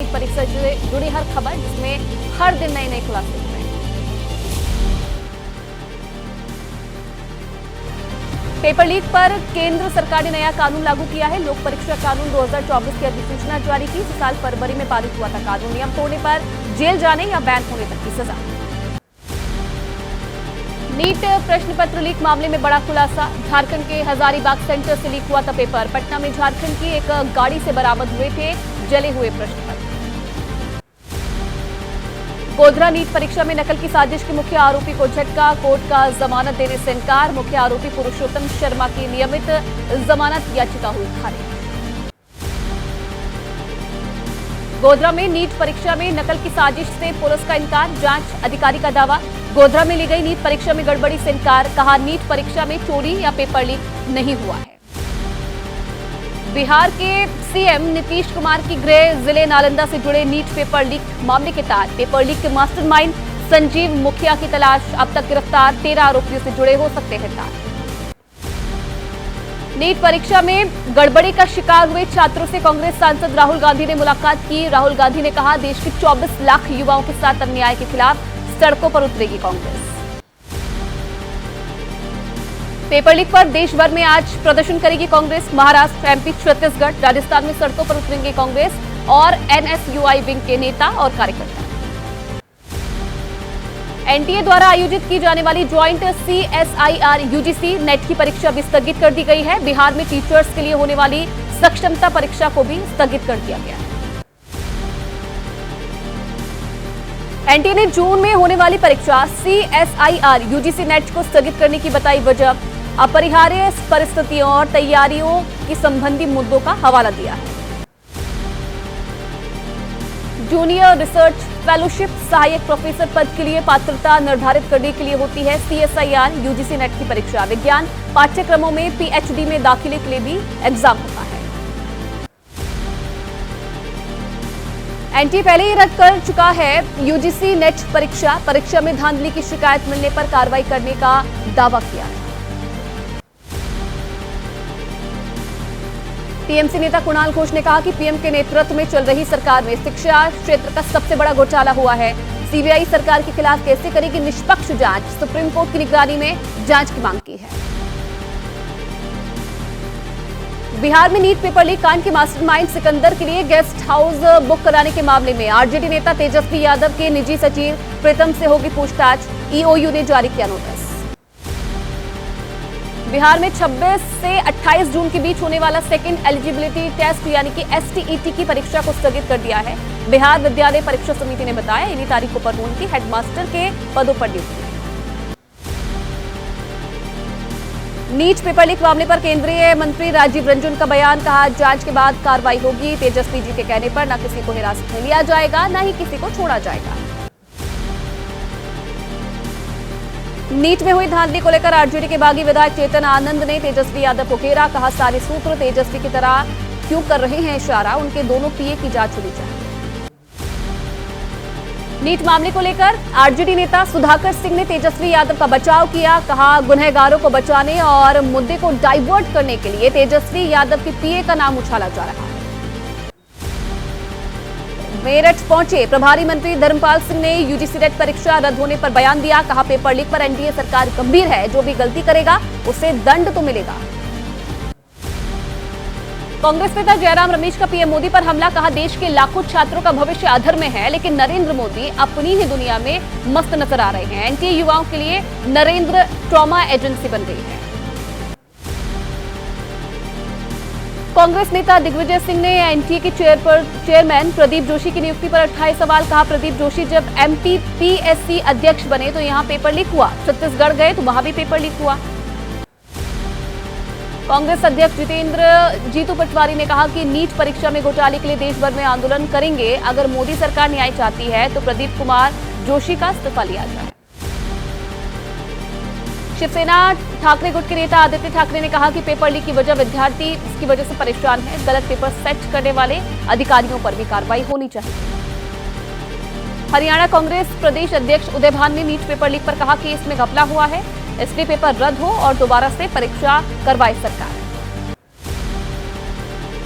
NEET परीक्षा से जुड़ी हर खबर, जिसमें हर दिन नए खुलासे हुए हैं। पेपर लीक पर केंद्र सरकार ने नया कानून लागू किया है। लोक परीक्षा कानून 2024 की अधिसूचना जारी की। इस साल फरवरी में पारित हुआ था कानून। नियम तोड़ने पर जेल जाने या बैन होने तक की सजा। नीट प्रश्न पत्र लीक मामले में बड़ा खुलासा। झारखंड के हजारीबाग सेंटर से लीक हुआ था पेपर। पटना में झारखंड की एक गाड़ी से बरामद हुए थे जले हुए प्रश्न पत्र। गोधरा नीट परीक्षा में नकल की साजिश के मुख्य आरोपी को झटका। कोर्ट का जमानत देने से इनकार। मुख्य आरोपी पुरुषोत्तम शर्मा की नियमित जमानत याचिका हुई खारिज। गोधरा में नीट परीक्षा में नकल की साजिश से पुलिस का इनकार। जांच अधिकारी का दावा, गोधरा में ली गई नीट परीक्षा में गड़बड़ी से इनकार। कहा, नीट परीक्षा में चोरी या पेपर लीक नहीं हुआ है। बिहार के सीएम नीतीश कुमार की गृह जिले नालंदा से जुड़े नीट पेपर लीक मामले के तहत पेपर लीक के मास्टरमाइंड संजीव मुखिया की तलाश। अब तक गिरफ्तार 13 आरोपियों से जुड़े हो सकते हैं तार। नीट परीक्षा में गड़बड़ी का शिकार हुए छात्रों से कांग्रेस सांसद राहुल गांधी ने मुलाकात की। राहुल गांधी ने कहा, देश के 24 लाख युवाओं के साथ अन्याय के खिलाफ सड़कों पर उतरेगी कांग्रेस। पेपर लीक पर देश भर में आज प्रदर्शन करेगी कांग्रेस। महाराष्ट्र, एमपी, छत्तीसगढ़, राजस्थान में सड़कों पर उतरेंगे कांग्रेस और एनएसयूआई विंग के नेता और कार्यकर्ता। एनटीए द्वारा आयोजित की जाने वाली ज्वाइंट सीएसआईआर यूजीसी नेट की परीक्षा भी स्थगित कर दी गई है। बिहार में टीचर्स के लिए होने वाली सक्षमता परीक्षा को भी स्थगित कर दिया गया है। एनटीए ने जून में होने वाली परीक्षा सीएसआईआर यूजीसी नेट को स्थगित करने की बताई वजह। अपरिहार्य परिस्थितियों और तैयारियों की संबंधी मुद्दों का हवाला दिया है। जूनियर रिसर्च फेलोशिप सहायक प्रोफेसर पद के लिए पात्रता निर्धारित करने के लिए होती है सीएसआईआर यूजीसी नेट की परीक्षा। विज्ञान पाठ्यक्रमों में पीएचडी में दाखिले के लिए भी एग्जाम होता है। एनटीए पहले ही रद्द कर चुका है यूजीसी नेट परीक्षा में धांधली की शिकायत मिलने पर कार्रवाई करने का दावा किया है। टीएमसी नेता कुणाल घोष ने कहा कि पीएम के नेतृत्व में चल रही सरकार में शिक्षा क्षेत्र का सबसे बड़ा घोटाला हुआ है। सीबीआई सरकार के खिलाफ कैसे करेगी निष्पक्ष जांच, सुप्रीम कोर्ट की निगरानी में जांच की मांग की है। बिहार में नीट पेपर लीक कांड के मास्टरमाइंड सिकंदर के लिए गेस्ट हाउस बुक कराने के मामले में आरजेडी नेता तेजस्वी यादव के निजी सचिव प्रीतम से होगी पूछताछ। ईओयू ने जारी किया नोटिस। बिहार में 26 से 28 जून के बीच होने वाला सेकंड एलिजिबिलिटी टेस्ट यानी कि एसटीईटी की परीक्षा को स्थगित कर दिया है। बिहार विद्यालय परीक्षा समिति ने बताया, इन्हीं तारीखों पर होने की हेडमास्टर के पदों पर नियुक्ति। नीट पेपर लीक मामले पर केंद्रीय मंत्री राजीव रंजन का बयान। कहा, जांच के बाद कार्रवाई होगी। तेजस्वी जी के कहने पर न किसी को हिरासत में लिया जाएगा, न ही किसी को छोड़ा जाएगा। नीट में हुई धांधली को लेकर आरजेडी के बागी विधायक चेतन आनंद ने तेजस्वी यादव को घेरा। कहा, सारे सूत्र तेजस्वी की तरह क्यों कर रहे हैं इशारा, उनके दोनों पीए की जांच होनी चाहिए। नीट मामले को लेकर आरजेडी नेता सुधाकर सिंह ने तेजस्वी यादव का बचाव किया। कहा, गुनहगारों को बचाने और मुद्दे को डाइवर्ट करने के लिए तेजस्वी यादव के पीए का नाम उछाला जा रहा है। मेरठ पहुंचे प्रभारी मंत्री धर्मपाल सिंह ने यूजीसी नेट परीक्षा रद्द होने पर बयान दिया। कहा, पेपर लीक पर एनडीए सरकार गंभीर है, जो भी गलती करेगा उसे दंड तो मिलेगा। कांग्रेस नेता जयराम रमेश का पीएम मोदी पर हमला। कहा, देश के लाखों छात्रों का भविष्य अधर में है, लेकिन नरेंद्र मोदी अपनी ही दुनिया में मस्त नजर आ रहे हैं। एनटीए युवाओं के लिए नरेंद्र ट्रॉमा एजेंसी बन गई है। कांग्रेस नेता दिग्विजय सिंह ने एनटीए के चेयरमैन प्रदीप जोशी की नियुक्ति पर उठाए सवाल। कहा, प्रदीप जोशी जब एमपीपीएससी अध्यक्ष बने तो यहां पेपर लीक हुआ, छत्तीसगढ़ गए तो वहां भी पेपर लीक हुआ। कांग्रेस अध्यक्ष जीतू पटवारी ने कहा कि नीट परीक्षा में घोटाले के लिए देश भर में आंदोलन करेंगे। अगर मोदी सरकार न्याय चाहती है तो प्रदीप कुमार जोशी का इस्तीफा लिया जाए। शिवसेना ठाकरे गुट के नेता आदित्य ठाकरे ने कहा कि पेपर लीक की वजह विद्यार्थी इसकी वजह से परेशान है। गलत पेपर सेट करने वाले अधिकारियों पर भी कार्रवाई होनी चाहिए। हरियाणा कांग्रेस प्रदेश अध्यक्ष उदय भान ने नीट पेपर लीक पर कहा कि इसमें घपला हुआ है, इसलिए पेपर रद्द हो और दोबारा से परीक्षा करवाए सरकार।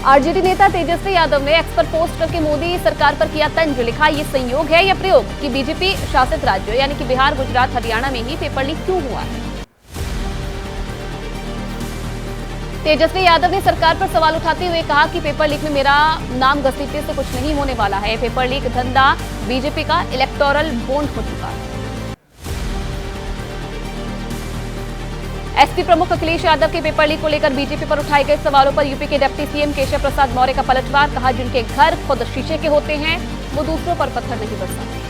आरजेडी नेता तेजस्वी यादव ने एक्स पर पोस्ट करके मोदी सरकार पर किया तंज। लिखा, ये संयोग है या प्रयोग कि बीजेपी शासित राज्यों यानी कि बिहार, गुजरात, हरियाणा में ही पेपर लीक क्यों हुआ है। तेजस्वी यादव ने सरकार पर सवाल उठाते हुए कहा कि पेपर लीक में मेरा नाम घसीटने से कुछ नहीं होने वाला है। पेपर लीक धंधा बीजेपी का इलेक्टोरल बॉन्ड हो चुका है। एसपी प्रमुख अखिलेश यादव के पेपर लीक को लेकर बीजेपी पर उठाए गए सवालों पर यूपी के डिप्टी सीएम केशव प्रसाद मौर्य का पलटवार। कहा, जिनके घर खुद शीशे के होते हैं वो दूसरों पर पत्थर नहीं बरसाते।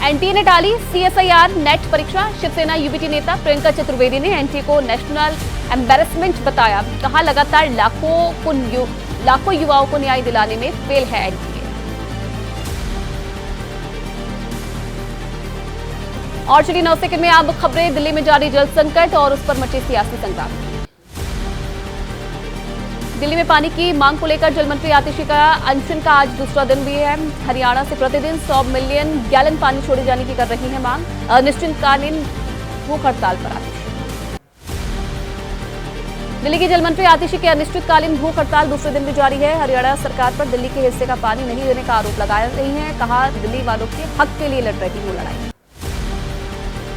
एनटीए ने टाली सीएसआईआर नेट परीक्षा। शिवसेना यूबीटी नेता प्रियंका चतुर्वेदी ने एनटीए को नेशनल एम्बेरसमेंट बताया। कहा, लगातार लाखों युवाओं को न्याय दिलाने में फेल है एनटीए। और चलिए 9 सेकंड में अब खबरें। दिल्ली में जारी जल संकट और उस पर मचे सियासी संग्राम। दिल्ली में पानी की मांग को लेकर जल मंत्री आतिशी का अनशन का आज दूसरा दिन भी है। हरियाणा से प्रतिदिन 100 मिलियन गैलन पानी छोड़े जाने की कर रही है मांग। अनिश्चितकालीन भूख हड़ताल पर आतिशी। दिल्ली की जल मंत्री आतिशी की अनिश्चितकालीन भूख हड़ताल दूसरे दिन भी जारी है। हरियाणा सरकार पर दिल्ली के हिस्से का पानी नहीं देने का आरोप लगाया रही है। कहा, दिल्ली वालों के हक के लिए लड़ रही हूं लड़ाई।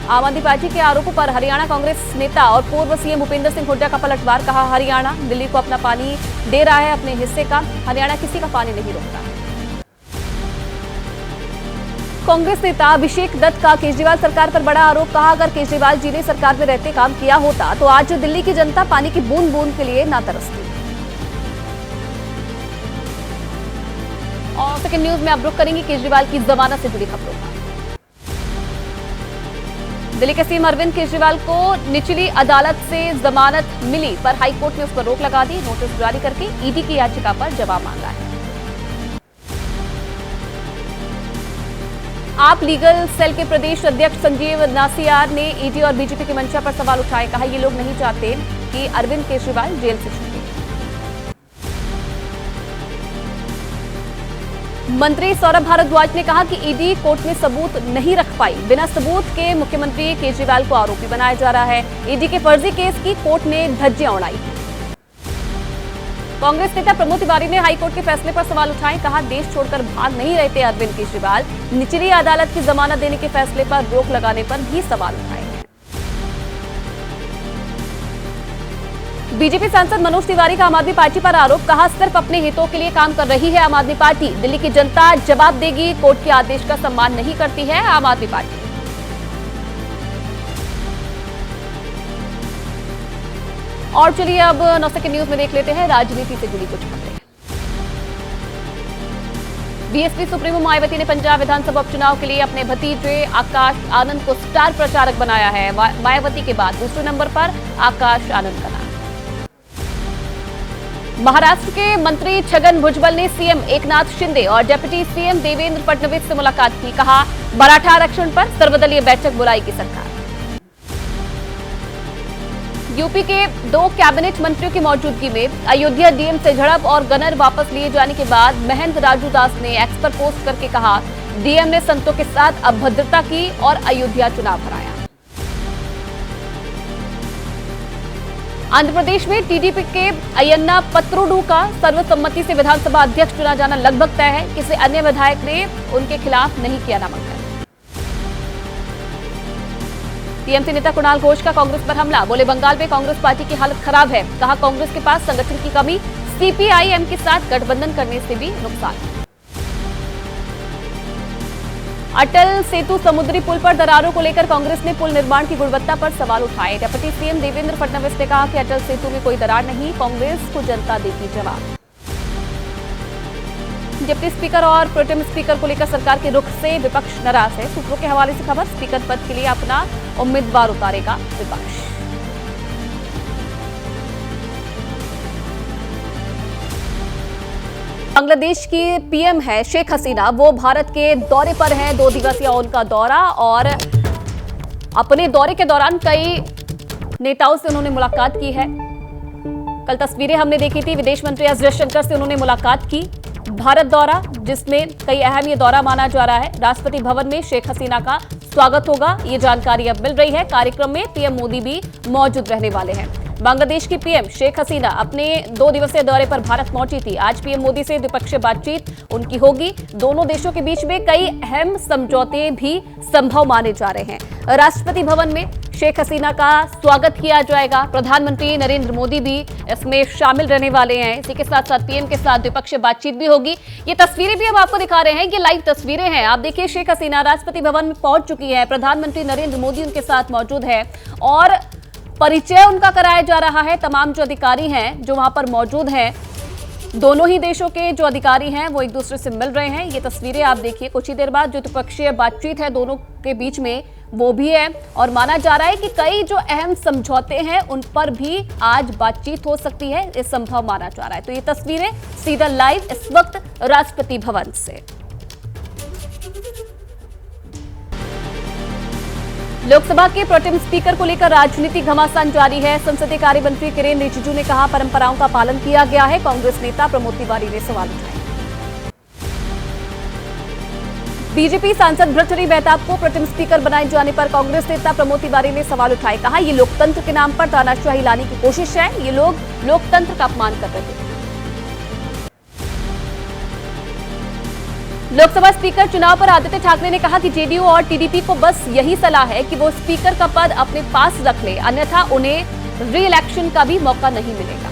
आम आदमी पार्टी के आरोपों पर हरियाणा कांग्रेस नेता और पूर्व सीएम भूपेंद्र सिंह हुड्डा का पलटवार। कहा, हरियाणा दिल्ली को अपना पानी दे रहा है अपने हिस्से का। हरियाणा किसी का पानी नहीं रोकता है। कांग्रेस नेता अभिषेक दत्त का केजरीवाल सरकार पर बड़ा आरोप। कहा, अगर केजरीवाल जी ने सरकार में रहते काम किया होता तो आज दिल्ली की जनता पानी की बूंद बूंद के लिए ना तरसती। और सेकंड न्यूज में अब रुख करेंगे केजरीवाल की जमानत से जुड़ी खबरों का। दिल्ली के सीएम अरविंद केजरीवाल को निचली अदालत से जमानत मिली पर हाईकोर्ट ने उस पर रोक लगा दी। नोटिस जारी करके ईडी की याचिका पर जवाब मांगा है। आप लीगल सेल के प्रदेश अध्यक्ष संजीव नासियार ने ईडी और बीजेपी की मंशा पर सवाल उठाए। कहा, ये लोग नहीं चाहते कि अरविंद केजरीवाल जेल से छूटे। मंत्री सौरभ भारद्वाज ने कहा कि ईडी कोर्ट में सबूत नहीं रख पाई। बिना सबूत के मुख्यमंत्री केजरीवाल को आरोपी बनाया जा रहा है। ईडी के फर्जी केस की कोर्ट ने धज्जियां उड़ाई। कांग्रेस नेता प्रमोद तिवारी ने हाईकोर्ट के फैसले पर सवाल उठाए। कहा, देश छोड़कर भाग नहीं रहते अरविंद केजरीवाल। निचली अदालत की जमानत देने के फैसले पर रोक लगाने पर भी सवाल उठाए। बीजेपी सांसद मनोज तिवारी का आम आदमी पार्टी पर आरोप। कहा, सिर्फ अपने हितों के लिए काम कर रही है आम आदमी पार्टी। दिल्ली की जनता जवाब देगी। कोर्ट के आदेश का सम्मान नहीं करती है आम आदमी पार्टी। और चलिए अब 9 सेकंड न्यूज में देख लेते हैं राजनीति से जुड़ी कुछ खबरें। बीएसपी सुप्रीमो मायावती ने पंजाब विधानसभा उपचुनाव के लिए अपने भतीजे आकाश आनंद को स्टार प्रचारक बनाया है। मायावती के बाद दूसरे नंबर पर आकाश आनंद का नाम। महाराष्ट्र के मंत्री छगन भुजबल ने सीएम एकनाथ शिंदे और डिप्टी सीएम देवेंद्र फडणवीस से मुलाकात की। कहा, मराठा आरक्षण पर सर्वदलीय बैठक बुलाएगी सरकार। यूपी के 2 कैबिनेट मंत्रियों की मौजूदगी में अयोध्या डीएम से झड़प और गनर वापस लिए जाने के बाद महंत राजू दास ने एक्स पर पोस्ट करके कहा, डीएम ने संतों के साथ अभद्रता की और अयोध्या चुनाव हराया। आंध्र प्रदेश में टीडीपी के अयन्ना पत्रोडू का सर्वसम्मति से विधानसभा अध्यक्ष चुना जाना लगभग तय है। किसी अन्य विधायक ने उनके खिलाफ नहीं किया नामांकन। टीएमसी नेता कुणाल घोष का कांग्रेस पर हमला। बोले, बंगाल में कांग्रेस पार्टी की हालत खराब है। कहा, कांग्रेस के पास संगठन की कमी। सीपीआईएम के साथ गठबंधन करने से भी नुकसान। अटल सेतु समुद्री पुल पर दरारों को लेकर कांग्रेस ने पुल निर्माण की गुणवत्ता पर सवाल उठाए। डिप्टी सीएम देवेंद्र फडणवीस ने कहा कि अटल सेतु में कोई दरार नहीं, कांग्रेस को जनता देगी जवाब। डिप्टी स्पीकर और प्रोटेम स्पीकर को लेकर सरकार के रुख से विपक्ष नाराज है। सूत्रों के हवाले से खबर, स्पीकर पद के लिए अपना उम्मीदवार उतारेगा विपक्ष। बांग्लादेश की पीएम है शेख हसीना। वो भारत के दौरे पर हैं। 2 दिवसीय उनका दौरा और अपने दौरे के दौरान कई नेताओं से उन्होंने मुलाकात की है। कल तस्वीरें हमने देखी थी, विदेश मंत्री एस जयशंकर से उन्होंने मुलाकात की। भारत दौरा, जिसमें कई अहम ये दौरा माना जा रहा है। राष्ट्रपति भवन में शेख हसीना का स्वागत होगा, ये जानकारी अब मिल रही है। कार्यक्रम में पीएम मोदी भी मौजूद रहने वाले हैं। बांग्लादेश की पीएम शेख हसीना अपने 2 दिवसीय दौरे पर भारत पहुंची थी। आज पीएम मोदी से द्विपक्षीय बातचीत उनकी होगी। दोनों देशों के बीच में कई अहम समझौते भी संभव माने जा रहे हैं। राष्ट्रपति भवन में शेख हसीना का स्वागत किया जाएगा। प्रधानमंत्री नरेंद्र मोदी भी इसमें शामिल रहने वाले हैं। इसी के साथ साथ पीएम के साथ द्विपक्षीय बातचीत भी होगी। ये तस्वीरें भी हम आपको दिखा रहे हैं, ये लाइव तस्वीरें हैं। आप देखिए, शेख हसीना राष्ट्रपति भवन में पहुंच चुकी है। प्रधानमंत्री नरेंद्र मोदी उनके साथ मौजूद है और परिचय उनका कराया जा रहा है। तमाम जो अधिकारी हैं जो वहां पर मौजूद हैं, दोनों ही देशों के जो अधिकारी हैं वो एक दूसरे से मिल रहे हैं। ये तस्वीरें आप देखिए। कुछ ही देर बाद जो द्विपक्षीय बातचीत है दोनों के बीच में वो भी है और माना जा रहा है कि कई जो अहम समझौते हैं उन पर भी आज बातचीत हो सकती है, ये संभव माना जा रहा है। तो ये तस्वीरें सीधा लाइव इस वक्त राष्ट्रपति भवन से। लोकसभा के प्रोटेम स्पीकर को लेकर राजनीतिक घमासान जारी है। संसदीय कार्य मंत्री किरेन रिजिजू ने कहा, परंपराओं का पालन किया गया है। कांग्रेस नेता प्रमोद तिवारी ने सवाल उठाए। बीजेपी सांसद भर्तृहरि मेहताब को प्रोटेम स्पीकर बनाए जाने पर कांग्रेस नेता प्रमोद तिवारी ने सवाल उठाए। कहा, ये लोकतंत्र के नाम पर तानाशाही लाने की कोशिश है। ये लोग लोकतंत्र का अपमान कर रहे हैं। लोकसभा स्पीकर चुनाव पर आदित्य ठाकरे ने कहा कि जेडीयू और टीडीपी को बस यही सलाह है कि वो स्पीकर का पद अपने पास रख ले, अन्यथा उन्हें री इलेक्शन का भी मौका नहीं मिलेगा।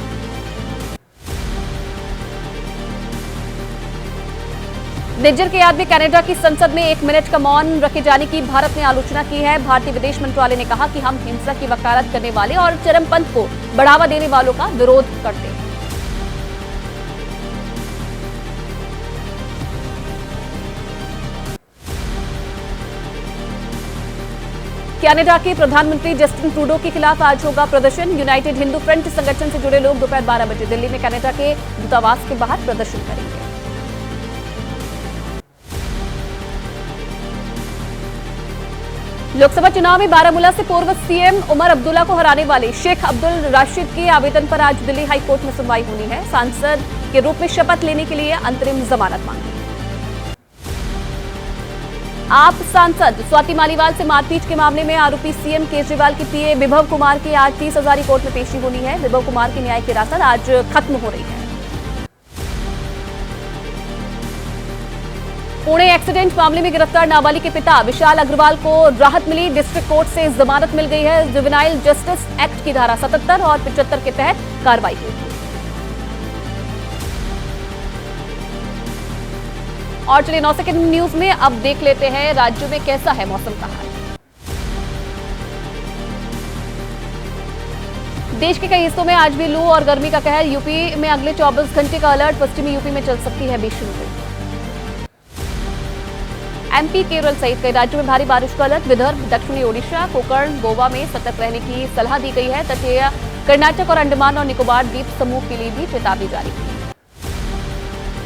निज्जर की याद में कनाडा की संसद में 1 मिनट का मौन रखे जाने की भारत ने आलोचना की है। भारतीय विदेश मंत्रालय ने कहा कि हम हिंसा की वकालत करने वाले और चरमपंथ को बढ़ावा देने वालों का विरोध करते हैं। कनाडा के प्रधानमंत्री जस्टिन ट्रूडो के खिलाफ आज होगा प्रदर्शन। यूनाइटेड हिंदू फ्रंट संगठन से जुड़े लोग दोपहर 12 बजे दिल्ली में कनाडा के दूतावास के बाहर प्रदर्शन करेंगे। लोकसभा चुनाव में बारामूला से पूर्व सीएम उमर अब्दुल्ला को हराने वाले शेख अब्दुल राशिद के आवेदन पर आज दिल्ली हाईकोर्ट में सुनवाई होनी है। सांसद के रूप में शपथ लेने के लिए अंतरिम जमानत मांगी। आप सांसद स्वाति मालीवाल से मारपीट के मामले में आरोपी सीएम केजरीवाल के पीए विभव कुमार की आज 30 हजारी कोर्ट में पेशी होनी है। विभव कुमार की न्यायिक हिरासत आज खत्म हो रही है। पुणे एक्सीडेंट मामले में गिरफ्तार नाबालिग के पिता विशाल अग्रवाल को राहत मिली। डिस्ट्रिक्ट कोर्ट से जमानत मिल गई है। जुवेनाइल जस्टिस एक्ट की धारा 77 और 75 के तहत कार्रवाई हुई। और चलिए 9 सेकंड न्यूज में अब देख लेते हैं राज्यों में कैसा है मौसम का हाल। देश के कई हिस्सों में आज भी लू और गर्मी का कहर। यूपी में अगले 24 घंटे का अलर्ट। पश्चिमी यूपी में चल सकती है भीषण लू। एमपी, केरल सहित कई राज्यों में भारी बारिश का अलर्ट। विदर्भ, दक्षिणी ओडिशा, कोंकण, गोवा में सतर्क रहने की सलाह दी गई है। तटीय कर्नाटक और अंडमान और निकोबार द्वीप समूह के लिए भी चेतावनी जारी की है।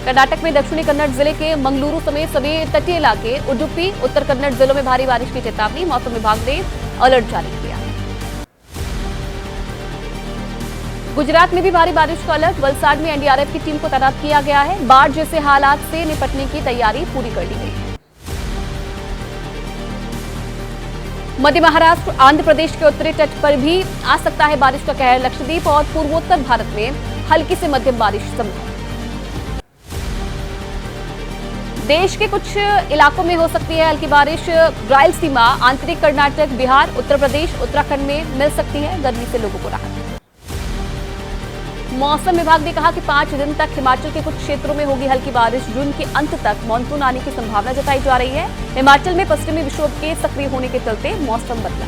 कर्नाटक में दक्षिणी कन्नड़ जिले के मंगलुरु समेत सभी तटीय इलाके, उडुपी, उत्तर कन्नड़ जिलों में भारी बारिश की चेतावनी। मौसम विभाग ने अलर्ट जारी किया है। गुजरात में भी भारी बारिश का अलर्ट। वलसाड में एनडीआरएफ की टीम को तैनात किया गया है। बाढ़ जैसे हालात से निपटने की तैयारी पूरी कर ली गई है। मध्य महाराष्ट्र, आंध्र प्रदेश के उत्तरी तट पर भी आ सकता है बारिश का कहर। लक्षद्वीप और पूर्वोत्तर भारत में हल्की से मध्यम बारिश संभव। देश के कुछ इलाकों में हो सकती है हल्की बारिश। रायलसीमा, आंतरिक कर्नाटक, बिहार, उत्तर प्रदेश, उत्तराखंड में मिल सकती है गर्मी से लोगों को राहत। मौसम विभाग ने कहा कि 5 दिन तक हिमाचल के कुछ क्षेत्रों में होगी हल्की बारिश। जून के अंत तक मानसून आने की संभावना जताई जा रही है। हिमाचल में पश्चिमी विक्षोभ के सक्रिय होने के चलते मौसम बदला।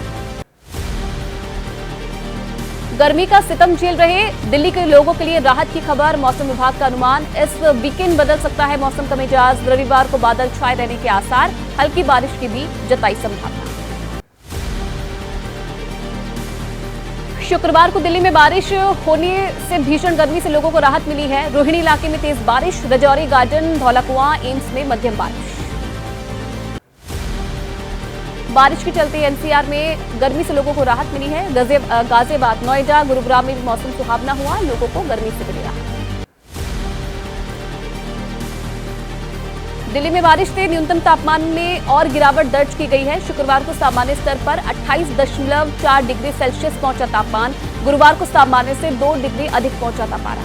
गर्मी का सितम झेल रहे दिल्ली के लोगों के लिए राहत की खबर। मौसम विभाग का अनुमान, इस वीकेंड बदल सकता है मौसम का मिजाज। रविवार को बादल छाए रहने के आसार, हल्की बारिश की भी जताई संभावना। शुक्रवार को दिल्ली में बारिश होने से भीषण गर्मी से लोगों को राहत मिली है। रोहिणी इलाके में तेज बारिश। रजौरी, गार्डन, धौलाकुआं, एम्स में मध्यम बारिश। बारिश के चलते एनसीआर में गर्मी से लोगों को राहत मिली है। गाजियाबाद, नोएडा, गुरुग्राम में मौसम सुहावना हुआ। लोगों को गर्मी से मिली राहत। दिल्ली में बारिश से न्यूनतम तापमान में और गिरावट दर्ज की गई है। शुक्रवार को सामान्य स्तर पर 28.4 डिग्री सेल्सियस पहुंचा तापमान। गुरुवार को सामान्य से 2 डिग्री अधिक पहुंचा था पारा।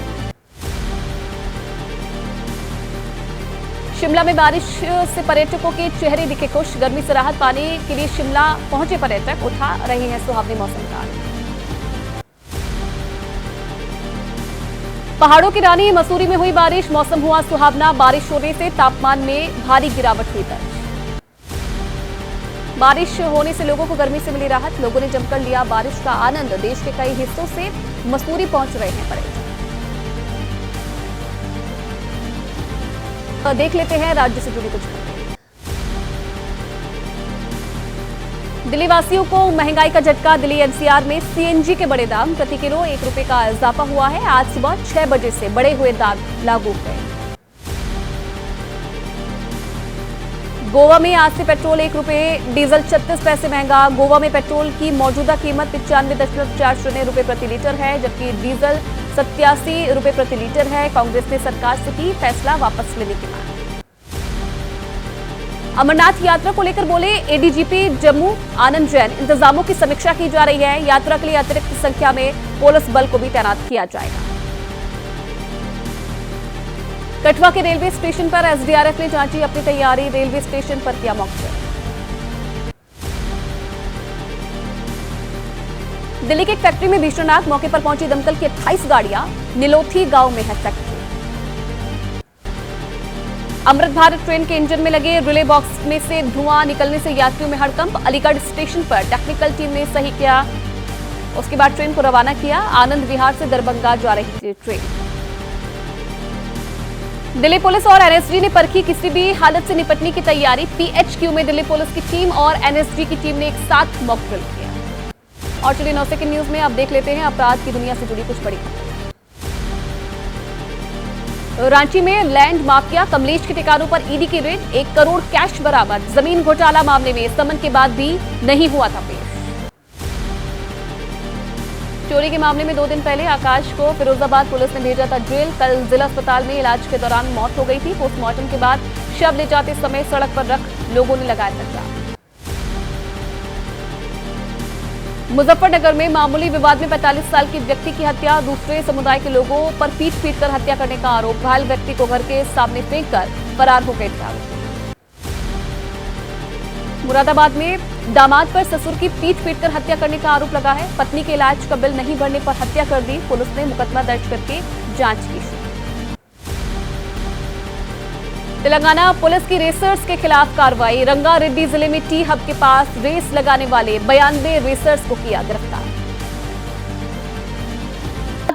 शिमला में बारिश से पर्यटकों के चेहरे दिखे खुश। गर्मी से राहत पाने के लिए शिमला पहुंचे पर्यटक उठा रहे हैं सुहावने मौसम का आनंद। पहाड़ों की रानी मसूरी में हुई बारिश, मौसम हुआ सुहावना। बारिश होने से तापमान में भारी गिरावट हुई दर्ज। बारिश होने से लोगों को गर्मी से मिली राहत। लोगों ने जमकर लिया बारिश का आनंद। देश के कई हिस्सों से मसूरी पहुंच रहे हैं पर्यटक। तो देख लेते हैं राज्य से जुड़ी कुछ खबरें। दिल्ली वासियों को महंगाई का झटका। दिल्ली एनसीआर में सीएनजी के बड़े दाम, प्रति किलो 1 रुपए का इजाफा हुआ है। आज सुबह 6 बजे से बढ़े हुए दाम लागू हुए। गोवा में आज से पेट्रोल 1 रुपए, डीजल 36 पैसे महंगा। गोवा में पेट्रोल की मौजूदा कीमत 95.40 रुपए प्रति लीटर है, जबकि डीजल 87 रुपए प्रति लीटर है। कांग्रेस ने सरकार से की फैसला वापस लेने की मांग। अमरनाथ यात्रा को लेकर बोले एडीजीपी जम्मू आनंद जैन। इंतजामों की समीक्षा की जा रही है। यात्रा के लिए अतिरिक्त संख्या में पुलिस बल को भी तैनात किया जाएगा। कठुआ के रेलवे स्टेशन पर एसडीआरएफ ने जांची अपनी तैयारी। रेलवे स्टेशन पर किया मॉकड्रिल। दिल्ली की एक फैक्ट्री में भीषण आग, मौके पर पहुंची दमकल की 28 गाड़ियां। निलोथी गांव में है फैक्ट्री। अमृत भारत ट्रेन के इंजन में लगे रिले बॉक्स में से धुआं निकलने से यात्रियों में हड़कंप। अलीगढ़ स्टेशन पर टेक्निकल टीम ने सही किया, उसके बाद ट्रेन को रवाना किया। आनंद विहार से दरभंगा जा रही थी ट्रेन। दिल्ली पुलिस और एनएसजी ने परखी किसी भी हालत से निपटने की तैयारी। पीएचक्यू में दिल्ली पुलिस की टीम और एनएसजी की टीम ने एक साथ मॉकड्रिल किया। और चलिए 9 सेकंड न्यूज में अब देख लेते हैं अपराध की दुनिया से जुड़ी कुछ बड़ी खबरें। रांची में लैंड माफिया कमलेश के ठिकानों पर ईडी की रेड, 1 करोड़ कैश बरामद। जमीन घोटाला मामले में समन के बाद भी नहीं हुआ था पेश। चोरी के मामले में 2 दिन पहले आकाश को फिरोजाबाद पुलिस ने भेजा था जेल। कल जिला अस्पताल में इलाज के दौरान मौत हो गई थी। पोस्टमार्टम के बाद शव ले जाते समय सड़क पर रख लोगों ने लगाया था। मुजफ्फरनगर में मामूली विवाद में 45 साल की व्यक्ति की हत्या। दूसरे समुदाय के लोगों पर पीट कर हत्या करने का आरोप। घायल व्यक्ति को घर के सामने फेंककर फरार हो गए थे आरोपी। मुरादाबाद में दामाद पर ससुर की पीट कर हत्या करने का आरोप लगा है। पत्नी के इलाज का बिल नहीं भरने पर हत्या कर दी। पुलिस ने मुकदमा दर्ज करके जांच की शुरू। तेलंगाना पुलिस की रेसर्स के खिलाफ कार्रवाई। रंगारेड्डी जिले में टी हब के पास रेस लगाने वाले 92 रेसर्स को किया गिरफ्तार।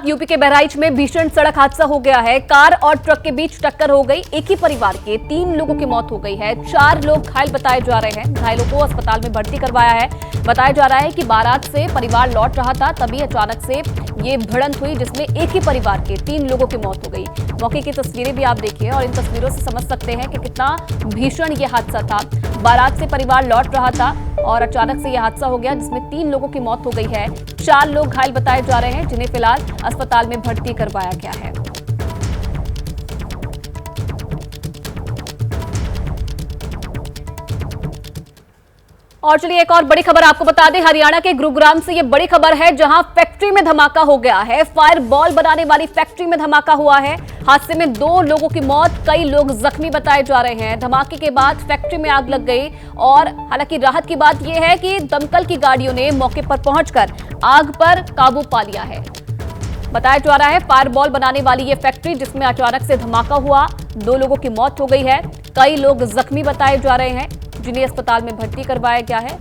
यूपी के बहराइच में भीषण सड़क हादसा हो गया है। कार और ट्रक के बीच टक्कर हो गई। एक ही परिवार के 3 लोगों की मौत हो गई है। 4 लोग घायल बताए जा रहे हैं। घायलों को अस्पताल में भर्ती करवाया है। बताया जा रहा है कि बारात से परिवार लौट रहा था, तभी अचानक से ये भिड़ंत हुई, जिसमें एक ही परिवार के 3 लोगों की मौत हो गई। मौके की तस्वीरें भी आप देखिए और इन तस्वीरों से समझ सकते हैं कि कितना भीषण ये हादसा था। बारात से परिवार लौट रहा था और अचानक से यह हादसा हो गया, जिसमें 3 लोगों की मौत हो गई है। 4 लोग घायल बताए जा रहे हैं, जिन्हें फिलहाल अस्पताल में भर्ती करवाया गया है। और चलिए एक और बड़ी खबर आपको बता दें। हरियाणा के गुरुग्राम से ये बड़ी खबर है, जहां फैक्ट्री में धमाका हो गया है। फायर बॉल बनाने वाली फैक्ट्री में धमाका हुआ है। हादसे में 2 लोगों की मौत, कई लोग जख्मी बताए जा रहे हैं। धमाके के बाद फैक्ट्री में आग लग गई और हालांकि राहत की बात यह है कि दमकल की गाड़ियों ने मौके पर पहुंचकर आग पर काबू पा लिया है। बताया जा रहा है फायर बॉल बनाने वाली ये फैक्ट्री, जिसमें अचानक से धमाका हुआ, 2 लोगों की मौत हो गई है। कई लोग जख्मी बताए जा रहे हैं, जिन्हें अस्पताल में भर्ती करवाया गया है।